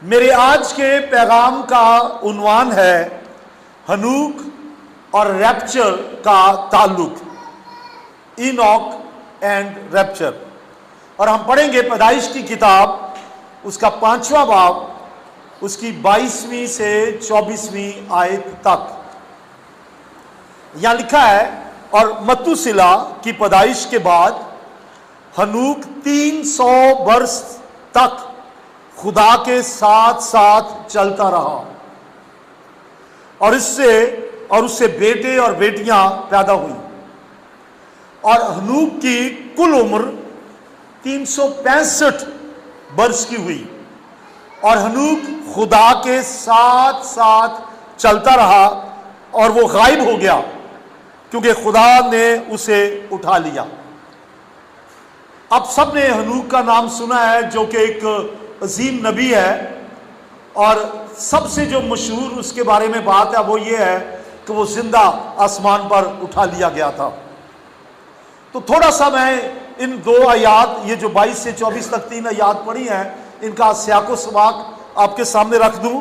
میرے آج کے پیغام کا عنوان ہے ہنوک اور ریپچر کا تعلق، اینوک اینڈ ریپچر، اور ہم پڑھیں گے پیدائش کی کتاب اس کا 5واں باب، اس کی 22ویں سے 24ویں آیت تک۔ یہاں لکھا ہے، اور متوسیلہ کی پیدائش کے بعد ہنوک 300 برس تک خدا کے ساتھ ساتھ چلتا رہا، اور اس سے بیٹے اور بیٹیاں پیدا ہوئی، اور ہنوک کی کل عمر 365 برس کی ہوئی، اور ہنوک خدا کے ساتھ ساتھ چلتا رہا اور وہ غائب ہو گیا کیونکہ خدا نے اسے اٹھا لیا۔ اب سب نے ہنوک کا نام سنا ہے، جو کہ ایک عظیم نبی ہے، اور سب سے جو مشہور اس کے بارے میں بات ہے وہ یہ ہے کہ وہ زندہ آسمان پر اٹھا لیا گیا تھا۔ تو تھوڑا سا میں ان 2 آیات، یہ جو 22 سے 24 تک 3 آیات پڑھی ہیں، ان کا سیاق و سباق آپ کے سامنے رکھ دوں۔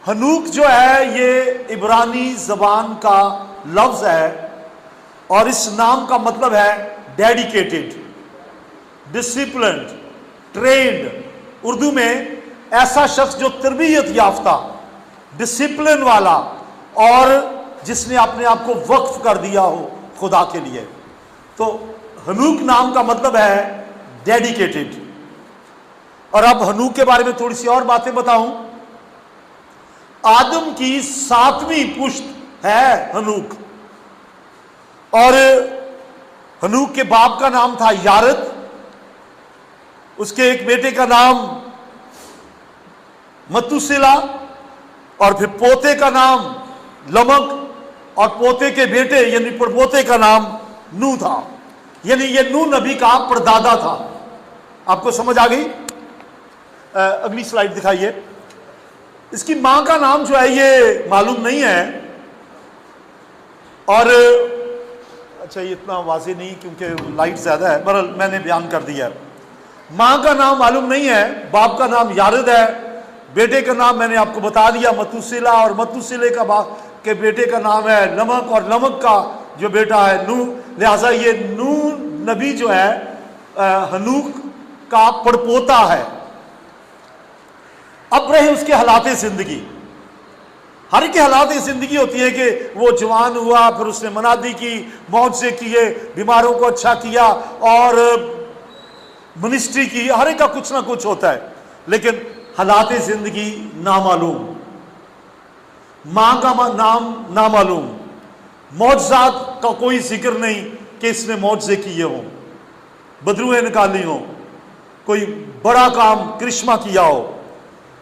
ہنوک جو ہے یہ عبرانی زبان کا لفظ ہے، اور اس نام کا مطلب ہے ڈیڈیکیٹڈ، ڈسپلنڈ، ٹرینڈ۔ اردو میں ایسا شخص جو تربیت یافتہ، ڈسپلن والا، اور جس نے اپنے آپ کو وقف کر دیا ہو خدا کے لیے۔ تو ہنوک نام کا مطلب ہے ڈیڈیکیٹڈ۔ اور اب ہنوک کے بارے میں تھوڑی سی اور باتیں بتاؤں۔ آدم کی 7ویں پشت ہے ہنوک، اور ہنوک کے باپ کا نام تھا یارد، اس کے ایک بیٹے کا نام متوسیلہ، اور پھر پوتے کا نام لمک، اور پوتے کے بیٹے یعنی پڑپوتے کا نام نو تھا، یعنی یہ نو نبی کا پردادا تھا۔ آپ کو سمجھ آ گئی؟ اگلی سلائیڈ دکھائیے۔ اس کی ماں کا نام جو ہے یہ معلوم نہیں ہے، اور اچھا یہ اتنا واضح نہیں کیونکہ لائٹ زیادہ ہے، بہرحال میں نے بیان کر دیا ہے۔ ماں کا نام معلوم نہیں ہے، باپ کا نام یارد ہے، بیٹے کا نام میں نے آپ کو بتا دیا متوسیلہ، اور متوسیلے کا باپ کے بیٹے کا نام ہے لمک، اور لمک کا جو بیٹا ہے نو۔ لہٰذا یہ نو نبی جو ہے ہنوک کا پڑپوتا ہے۔ اب رہے اس کے حالات زندگی۔ ہر ایک حالات زندگی ہوتی ہے کہ وہ جوان ہوا، پھر اس نے منادی کی، معجزے کیے، بیماروں کو اچھا کیا، اور منسٹری کی، ہر ایک کا کچھ نہ کچھ ہوتا ہے، لیکن حالات زندگی نامعلوم، ماں کا نام نامعلوم، معجزات کا کوئی ذکر نہیں کہ اس نے معجزے کیے ہوں، بدروہیں نکالی ہوں، کوئی بڑا کام کرشمہ کیا ہو،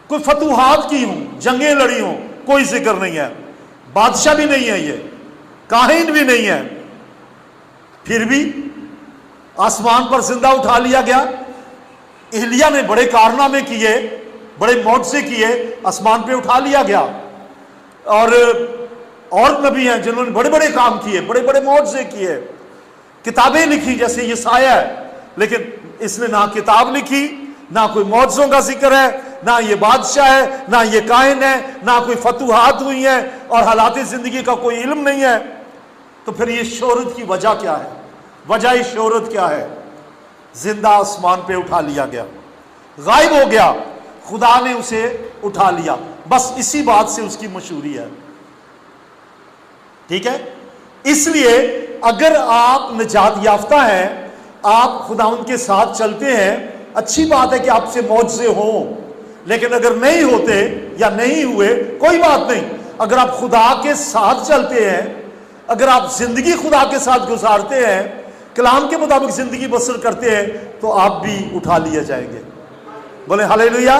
کوئی فتوحات کی ہوں، جنگیں لڑی ہوں، کوئی ذکر نہیں ہے، بادشاہ بھی نہیں ہے، یہ کاہن بھی نہیں ہے، پھر بھی آسمان پر زندہ اٹھا لیا گیا۔ ایلیا نے بڑے کارنامے کیے، بڑے معجزے کیے، آسمان پہ اٹھا لیا گیا، اور نبی ہیں جنہوں نے بڑے بڑے کام کیے، بڑے بڑے معجزے کیے، کتابیں لکھی جیسے یسایہ ہے، لیکن اس نے نہ کتاب لکھی، نہ کوئی معجزوں کا ذکر ہے، نہ یہ بادشاہ ہے، نہ یہ کاہن ہے، نہ کوئی فتوحات ہوئی ہیں، اور حالات زندگی کا کوئی علم نہیں ہے۔ تو پھر یہ شہرت کی وجہ کیا ہے؟ وجہ شہرت کیا ہے؟ زندہ آسمان پہ اٹھا لیا گیا، غائب ہو گیا، خدا نے اسے اٹھا لیا، بس اسی بات سے اس کی مشہوری ہے۔ ٹھیک ہے؟ اس لیے اگر آپ نجات یافتہ ہیں، آپ خداوند کے ساتھ چلتے ہیں، اچھی بات ہے کہ آپ سے معجزے ہوں، لیکن اگر نہیں ہوتے یا نہیں ہوئے کوئی بات نہیں۔ اگر آپ خدا کے ساتھ چلتے ہیں، اگر آپ زندگی خدا کے ساتھ گزارتے ہیں، کلام کے مطابق زندگی بسر کرتے ہیں، تو آپ بھی اٹھا لیے جائیں گے۔ بولے ہلیلویا۔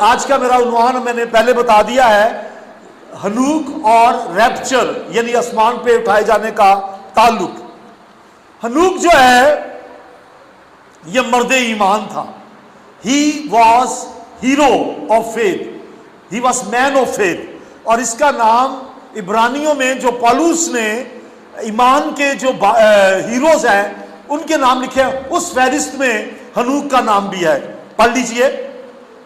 آج کا میرا عنوان میں نے پہلے بتا دیا ہے، ہنوک اور ریپچر یعنی آسمان پہ اٹھائے جانے کا تعلق۔ ہنوک جو ہے یہ مرد ایمان تھا، he was hero of faith, he was man of faith, اور اس کا نام عبرانیوں میں جو پالوس نے ایمان کے جو ہیروز ہیں ان کے نام لکھے ہیں، اس فہرست میں ہنوک کا نام بھی ہے۔ پڑھ لیجئے،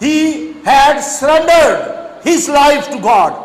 He had surrendered his life to God.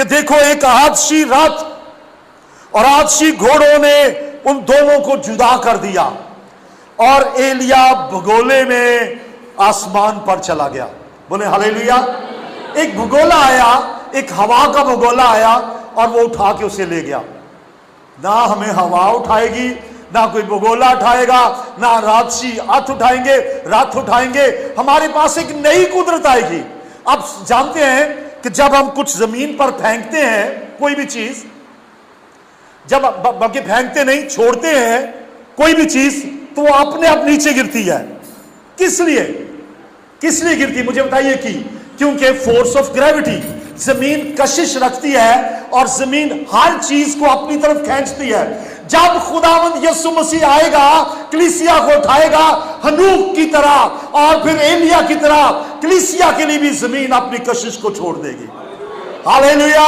کہ دیکھو ایک آتشی رات اور آتشی گھوڑوں نے ان دونوں کو جدا کر دیا اور ایلیا بھگولے میں آسمان پر چلا گیا. بولے ہلیلویا. ایک بھگولا آیا, ایک ہوا کا بھگولا آیا اور وہ اٹھا کے اسے لے گیا. نہ ہمیں ہوا اٹھائے گی, نہ کوئی بھگولا اٹھائے گا, نہ راتشی رات اٹھائیں گے. ہمارے پاس ایک نئی قدرت آئے گی. آپ جانتے ہیں کہ جب ہم کچھ زمین پر پھینکتے ہیں کوئی بھی چیز, جب بلکہ پھینکتے نہیں چھوڑتے ہیں کوئی بھی چیز, تو وہ اپنے آپ نیچے گرتی ہے. کس لیے گرتی؟ مجھے بتائیے. کیونکہ فورس آف گریوٹی, زمین کشش رکھتی ہے اور زمین ہر چیز کو اپنی طرف کھینچتی ہے. جب خداوند یسوع مسیح آئے گا, کلیسیا کو اٹھائے گا ہنوک کی طرح اور پھر ایلیا کی طرح, کلیسیا کے لیے بھی زمین اپنی کشش کو چھوڑ دے گی. ہاللیلویا.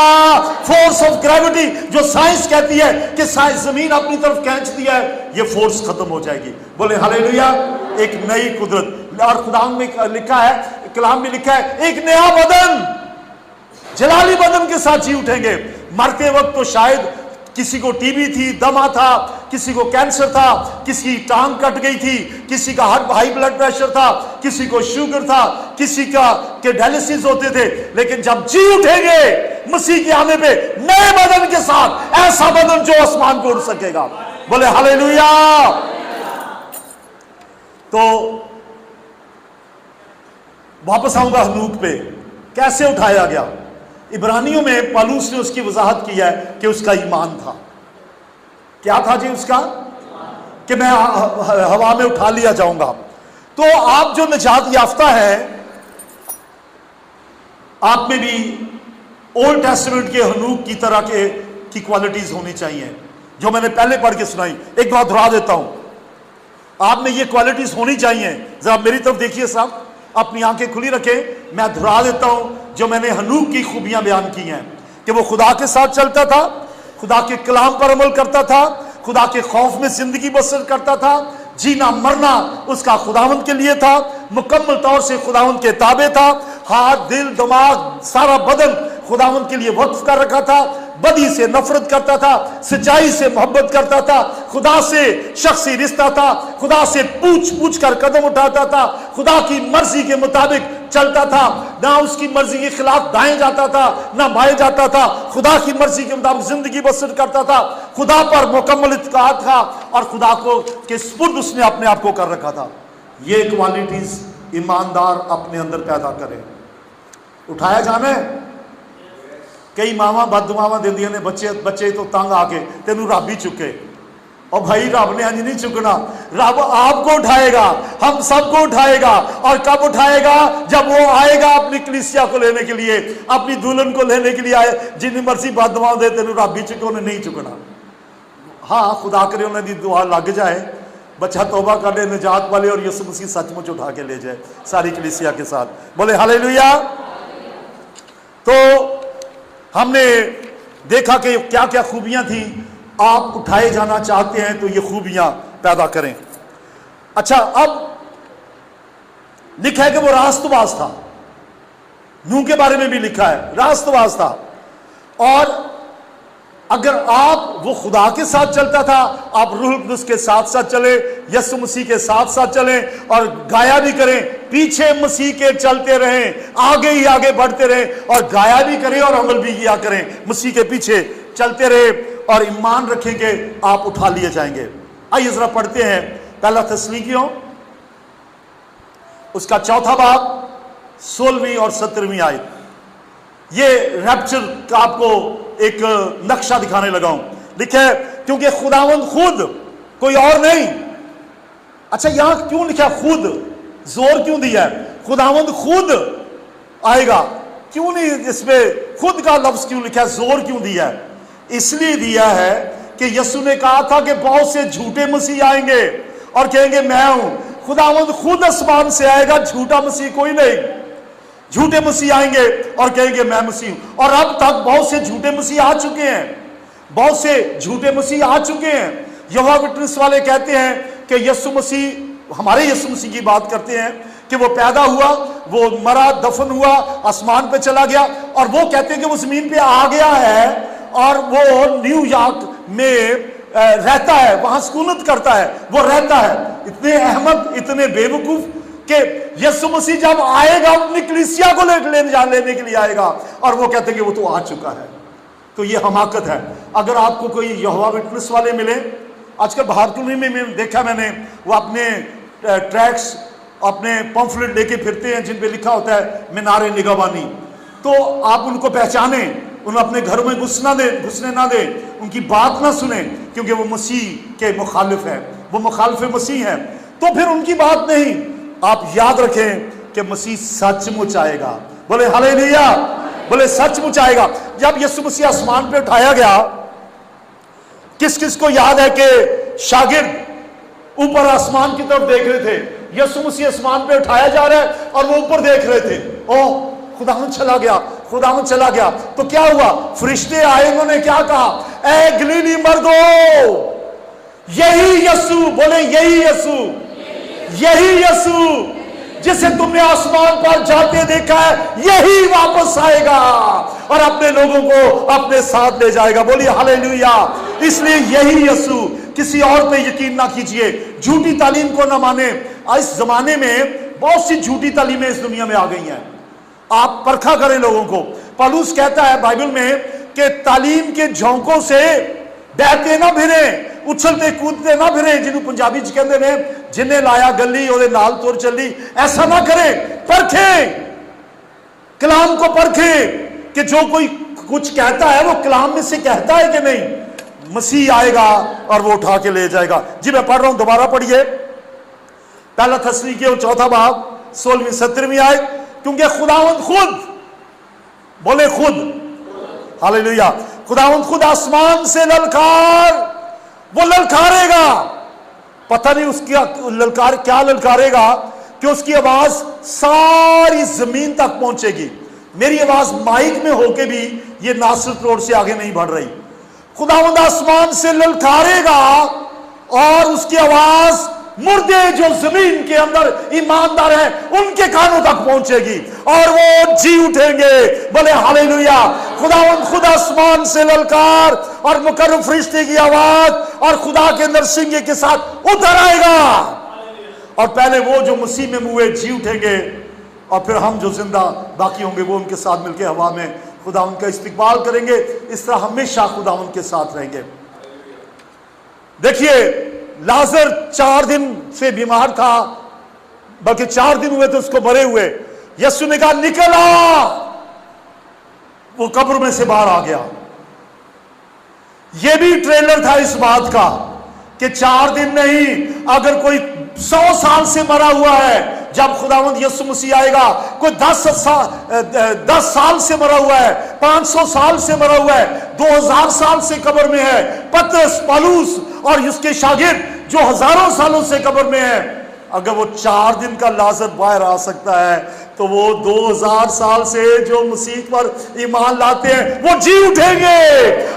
فورس آف گریوٹی جو سائنس کہتی ہے کہ زمین اپنی طرف کھینچتی ہے, یہ فورس ختم ہو جائے گی. بولے ہاللیلویا. ایک نئی قدرت. اور خداوند میں لکھا ہے, کلام میں لکھا ہے, ایک نیا بدن, جلالی بدن کے ساتھ جی اٹھیں گے. مرتے وقت تو شاید کسی کو ٹی بی تھی, دما تھا, کسی کو کینسر تھا, کسی کی ٹانگ کٹ گئی تھی, کسی کا ہائی بلڈ پریشر تھا, کسی کو شوگر تھا, کسی کا کہ ڈائلسس ہوتے تھے. لیکن جب جی اٹھیں گے مسیح کے آنے پہ نئے بدن کے ساتھ, ایسا بدن جو آسمان کو اڑ سکے گا. بولے ہاللیلویا. تو واپس آؤں گا ہنوک پہ, کیسے اٹھایا گیا. عبرانیوں میں پالوس نے اس کی وضاحت کی ہے کہ اس کا ایمان تھا. کیا تھا جی اس کا؟ کہ میں ہوا میں اٹھا لیا جاؤں گا. تو آپ جو نجات یافتہ ہے, آپ میں بھی اولڈ ٹیسٹمنٹ کے ہنوک کی طرح کی کوالٹیز ہونی چاہیے جو میں نے پہلے پڑھ کے سنائی. ایک بات دہرا دیتا ہوں, آپ میں یہ کوالٹیز ہونی چاہیے. ذرا میری طرف دیکھیے صاحب, اپنی آنکھیں کھلی رکھیں, میں دہرا دیتا ہوں جو میں نے ہنوک کی خوبیاں بیان کی ہیں. کہ وہ خدا کے ساتھ چلتا تھا, خدا کے کلام پر عمل کرتا تھا, خدا کے خوف میں زندگی بسر کرتا تھا, جینا مرنا اس کا خداوند کے لیے تھا, مکمل طور سے خداوند کے تابع تھا, ہاتھ دل دماغ سارا بدن خداوند کے لیے وقف کر رکھا تھا, بدی سے نفرت کرتا تھا, سچائی سے محبت کرتا تھا, خدا سے شخصی رشتہ تھا, خدا سے پوچھ کر قدم اٹھاتا تھا, خدا کی مرضی کے مطابق چلتا تھا, نہ اس کی مرضی کے خلاف دائیں جاتا تھا نہ بائیں جاتا تھا, خدا کی مرضی کے مطابق زندگی بسر کرتا تھا, خدا پر مکمل اعتقاد تھا اور خدا کو کے سپرد اس نے اپنے آپ کو کر رکھا تھا. یہ کوالٹیز ایماندار اپنے اندر پیدا کرے. اٹھایا جانا ہے. کئی ماواں بد دعاواں دیندیاں نے, بچے تو تنگ آ کے تینوں رب ہی چکے. اور بھائی رب نے نہیں چکنا, رب آپ کو اٹھائے گا, ہم سب کو اٹھائے گا. اور کب اٹھائے گا؟ جب وہ آئے گا اپنی کلیسیا کو لینے کے لیے, اپنی دلہن کو لینے کے لیے آئے. جن مرضی بد دعاؤں دے تینوں رب ہی چکے, انہیں نہیں چکنا. ہاں خدا کرے انہیں دی دعا لگ جائے, بچہ توبہ کر لے, نجات والے, اور یسوع مسیح سچ مچ اٹھا کے لے جائے ساری کلیسیا کے ساتھ. بولے ہاللیلویا. تو ہم نے دیکھا کہ کیا کیا خوبیاں تھیں. آپ اٹھائے جانا چاہتے ہیں تو یہ خوبیاں پیدا کریں. اچھا, اب لکھا ہے کہ وہ راست باز تھا. نوح کے بارے میں بھی لکھا ہے راست باز تھا. اور اگر آپ وہ خدا کے ساتھ چلتا تھا, آپ روح القدس کے ساتھ ساتھ چلیں, یسوع مسیح کے ساتھ ساتھ چلیں, اور گایا بھی کریں, پیچھے مسیح کے چلتے رہیں, آگے ہی آگے بڑھتے رہیں, اور گایا بھی کریں اور عمل بھی کیا کریں, مسیح کے پیچھے چلتے رہیں اور ایمان رکھیں کہ آپ اٹھا لیے جائیں گے. آئیے ذرا پڑھتے ہیں پہلا تسلونیکیوں اس کا 4 باب 16ویں اور 17ویں آیت. یہ ریپچر کا آپ کو ایک نقشہ دکھانے لگا ہوں. لکھا ہے کیونکہ خداوند خود, کوئی اور نہیں. اچھا یہاں کیوں لکھا خود, زور کیوں دیا ہے؟ خداوند خود آئے گا, کیوں نہیں اس میں خود کا لفظ کیوں لکھا ہے, زور کیوں دیا ہے؟ اس لیے دیا ہے کہ یسوع نے کہا تھا کہ بہت سے جھوٹے مسیح آئیں گے اور کہیں گے میں ہوں. خداوند خود آسمان سے آئے گا, جھوٹا مسیح کوئی نہیں. جھوٹے مسیح آئیں گے اور کہیں گے میں مسیح ہوں. اور اب تک بہت سے جھوٹے مسیح آ چکے ہیں, بہت سے جھوٹے مسیح آ چکے ہیں. یہوہ وٹنس والے کہتے ہیں کہ یسوع مسیح, ہمارے یسوع مسیح کی بات کرتے ہیں کہ وہ پیدا ہوا, وہ مرا, دفن ہوا, آسمان پہ چلا گیا, اور وہ کہتے ہیں کہ وہ زمین پہ آ گیا ہے اور وہ نیو یارک میں رہتا ہے, وہاں سکونت کرتا ہے, وہ رہتا ہے. اتنے احمق, اتنے بے وقوف کہ یسوع مسیح جب آئے گا اپنی کلیسیا کو لینے کے لیے آئے گا, اور وہ کہتے ہیں کہ وہ تو آ چکا ہے. تو یہ حماقت ہے. اگر آپ کو کوئی یہوہ وٹنس والے ملے, آج کل باہر کلونی میں دیکھا میں نے, وہ اپنے ٹریکس, اپنے پمفلٹ لے کے پھرتے ہیں جن پہ لکھا ہوتا ہے مینار نگہبانی. تو آپ ان کو پہچانیں, انہیں اپنے گھروں میں گھسنے نہ دیں, ان کی بات نہ سنیں, کیونکہ وہ مسیح کے مخالف ہیں, وہ مخالف مسیح ہیں. تو پھر ان کی بات نہیں. آپ یاد رکھیں کہ مسیح سچ مچ آئے گا. بولے ہلیلویا, بولے سچ مچ آئے گا. جب یسوع مسیح آسمان پہ اٹھایا گیا, کس کس کو یاد ہے کہ شاگرد اوپر آسمان کی طرف دیکھ رہے تھے؟ یسوع مسیح آسمان پہ اٹھایا جا رہا ہے اور وہ اوپر دیکھ رہے تھے. اوہ خداوند چلا گیا, خداوند چلا گیا. تو کیا ہوا؟ فرشتے آئے, انہوں نے کیا کہا؟ اے گلیلی مردو, یہی یسوع, بولے یہی یسوع, یہی یسوع جسے تم نے آسمان پر جاتے دیکھا ہے, یہی واپس آئے گا اور اپنے لوگوں کو اپنے ساتھ لے جائے گا. بولیے ہلیلویا. اس لیے یہی یسوع, کسی اور پہ یقین نہ کیجئے, جھوٹی تعلیم کو نہ مانے. اس زمانے میں بہت سی جھوٹی تعلیمیں اس دنیا میں آ گئی ہیں. آپ پرکھا کریں لوگوں کو. پالوس کہتا ہے بائبل میں کہ تعلیم کے جھونکوں سے بہتے نہ پھریں, اچھلتے کودتے نہ پھریں, جنہوں پنجابی چ کہندے نے جنہیں لایا گلی اور نال تور چلی. ایسا نہ کریں, پرکھیں, کلام کو پرکھیں کہ جو کوئی کچھ کہتا ہے وہ کلام میں سے کہتا ہے کہ نہیں. مسیح آئے گا اور وہ اٹھا کے لے جائے گا. جی میں پڑھ رہا ہوں, دوبارہ پڑھیے. پہلا تسلونیکیوں 4 باب 16-17 آیت. کیونکہ خداوند خود, بولے خود, ہاللیلویا, خداوند خود آسمان سے للکار, وہ للکارے گا. پتہ نہیں اس کی للکار کیا للکارے گا کہ اس کی آواز ساری زمین تک پہنچے گی. میری آواز مائک میں ہو کے بھی یہ ناصرت روڈ سے آگے نہیں بڑھ رہی. خداوند آسمان سے للکارے گا اور اس کی آواز مردے جو زمین کے اندر ایماندار ہیں ان کے کانوں تک پہنچے گی اور وہ جی اٹھیں گے. بولے ہاللیلویا. خداوند خود آسمان سے للکار اور مقرب فرشتے کی آواز اور خدا کے اندر سنگے کے ساتھ اتر آئے گا, اور پہلے وہ جو مسیح میں ہوئے جی اٹھیں گے, اور پھر ہم جو زندہ باقی ہوں گے وہ ان کے ساتھ مل کے ہوا میں خداوند کا استقبال کریں گے. اس طرح ہمیشہ خداوند کے ساتھ رہیں گے. دیکھیے لازر 4 دن سے بیمار تھا, بلکہ 4 دن ہوئے تھے اس کو مرے ہوئے. یسوع نے کہا نکل آ, وہ قبر میں سے باہر آ گیا. یہ بھی ٹریلر تھا اس بات کا کہ 4 دن نہیں, اگر کوئی 100 سال سے مرا ہوا ہے, جب خداوند یسوع مسیح آئے گا, کوئی 10 سال سے مرا ہوا ہے, 500 سال سے مرا ہوا ہے, 2000 سال سے قبر میں ہے. پترس, پالوس اور اس کے شاگرد جو ہزاروں سالوں سے قبر میں ہے, اگر وہ 4 دن کا لازر باہر آ سکتا ہے تو وہ 2000 سال سے جو مسیح پر ایمان لاتے ہیں وہ جی اٹھیں گے.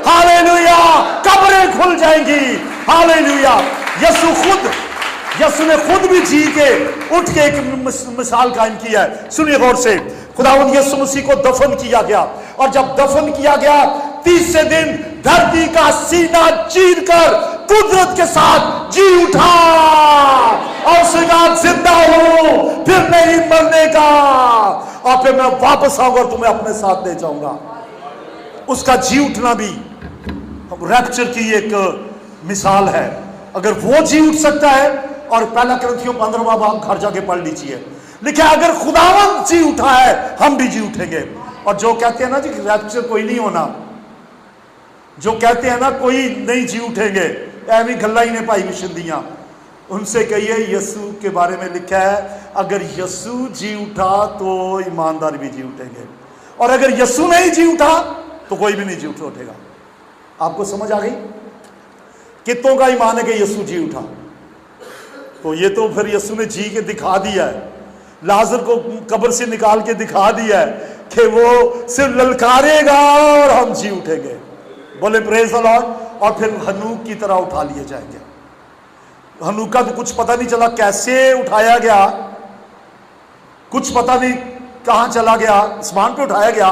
ہاللیلویا. قبریں کھل جائیں گی. ہاللیلویا. یسوع نے خود بھی جی کے اٹھ کے ایک مثال قائم کی ہے. سنیے غور سے. خداوند یسوع مسیح کو دفن کیا گیا, اور جب دفن کیا گیا 30 دن دھرتی کا سینہ چیر کر قدرت کے ساتھ جی اٹھا اور اس کے بعد زندہ ہوں, پھر نہیں مرنے کا, اور پھر میں واپس آؤں گا اور تمہیں اپنے ساتھ لے جاؤں گا. اس کا جی اٹھنا بھی ریپچر کی ایک مثال ہے. اگر وہ جی اٹھ سکتا ہے, اور پہلا کرنتھیوں 15 باب گھر جا کے پڑھ لیجئے, لکھا اگر خداوند جی اٹھا ہے ہم بھی جی اٹھیں گے. اور جو کہتے ہیں نا جی ریپچر کوئی نہیں ہونا, جو کہتے ہیں نا کوئی نہیں جی اٹھیں گے, ایویں گلا ہی نے پائی مشن دیاں, ان سے کہیے یسوع کے بارے میں لکھا ہے اگر یسوع جی اٹھا تو ایماندار بھی جی اٹھیں گے, اور اگر یسوع نہیں جی اٹھا تو کوئی بھی نہیں جی اٹھے گا. آپ کو سمجھ آ گئی؟ کتوں کا ایمان ہے کہ یسوع جی اٹھا؟ تو یہ تو پھر یسوع نے جی کے دکھا دیا ہے, لازر کو قبر سے نکال کے دکھا دیا ہے کہ وہ صرف للکارے گا اور ہم جی اٹھیں گے. بولے پریز دی لارڈ. اور پھر ہنوک کی طرح اٹھا لیے جائیں گے. ہنوک کا تو کچھ پتہ نہیں چلا کیسے اٹھایا گیا, کچھ پتہ نہیں کہاں چلا گیا, آسمان پہ اٹھایا گیا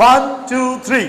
1 2 3।